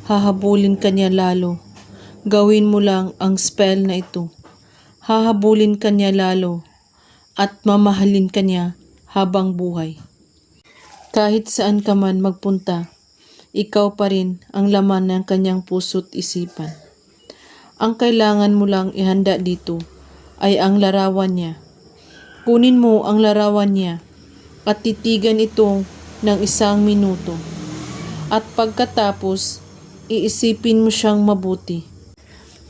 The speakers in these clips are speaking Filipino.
hahabulin ka niya lalo. Gawin mo lang ang spell na ito. Hahabulin ka niya lalo at mamahalin ka niya habang buhay. Kahit saan ka man magpunta, ikaw pa rin ang laman ng kanyang puso't isipan. Ang kailangan mo lang ihanda dito ay ang larawan niya. Kunin mo ang larawan niya at titigan ito ng 1 minuto. At pagkatapos, iisipin mo siyang mabuti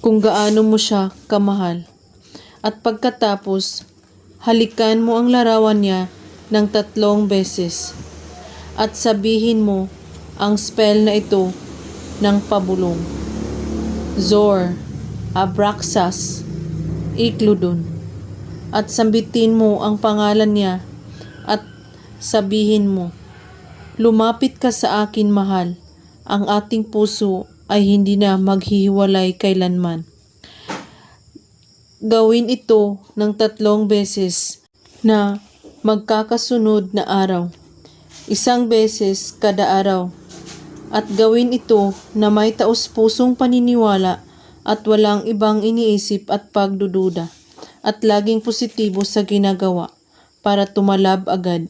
kung gaano mo siya kamahal. At pagkatapos, halikan mo ang larawan niya ng 3 beses at sabihin mo ang spell na ito ng pabulong. Zor, Abraxas, Ikludon. At sambitin mo ang pangalan niya at sabihin mo, lumapit ka sa akin, mahal. Ang ating puso ay hindi na maghihiwalay kailanman. Gawin ito ng 3 beses na magkakasunod na araw. 1 beses kada araw. At gawin ito na may taos-pusong paniniwala at walang ibang iniisip at pagdududa. At laging positibo sa ginagawa para tumalab agad.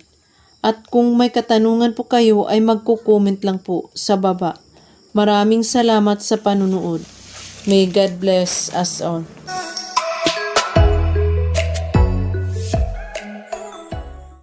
At kung may katanungan po kayo ay magko-comment lang po sa baba. Maraming salamat sa panunood. May God bless us all.